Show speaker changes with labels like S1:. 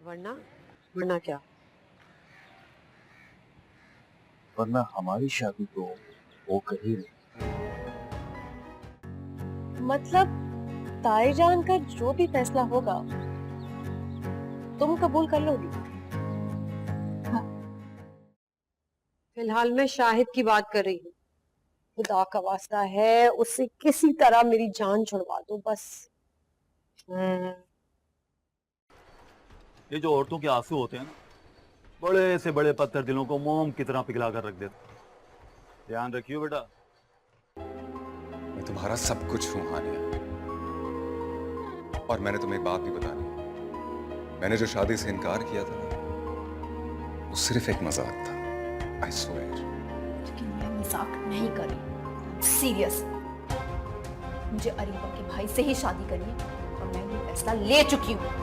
S1: वरना वरना क्या?
S2: वरना हमारी शादी तो वो कर ही रही।
S3: मतलब ताईजान का जो भी फैसला होगा तुम कबूल कर लोगी?
S1: फिलहाल मैं शाहिद की बात कर रही हूँ।
S3: खुदा का वास्ता है उससे किसी तरह मेरी जान छुड़वा दो बस।
S4: ये जो औरतों के आंसू होते हैं ना, बड़े से बड़े पत्थर दिलों को मोम की तरह पिघला कर रख देते। ध्यान रखियो बेटा।
S5: मैं तुम्हारा सब कुछ हूं हानिया, और मैंने तुम्हें एक बात भी बतानी है। मैंने जो शादी से इनकार किया था ना, वो सिर्फ एक मजाक था। I swear.
S6: लेकिन मैं मजाक नहीं कर रही, सीरियस। मुझे अरीबा के भाई से ही शादी करनी है और मैं ये फैसला ले चुकी हूँ।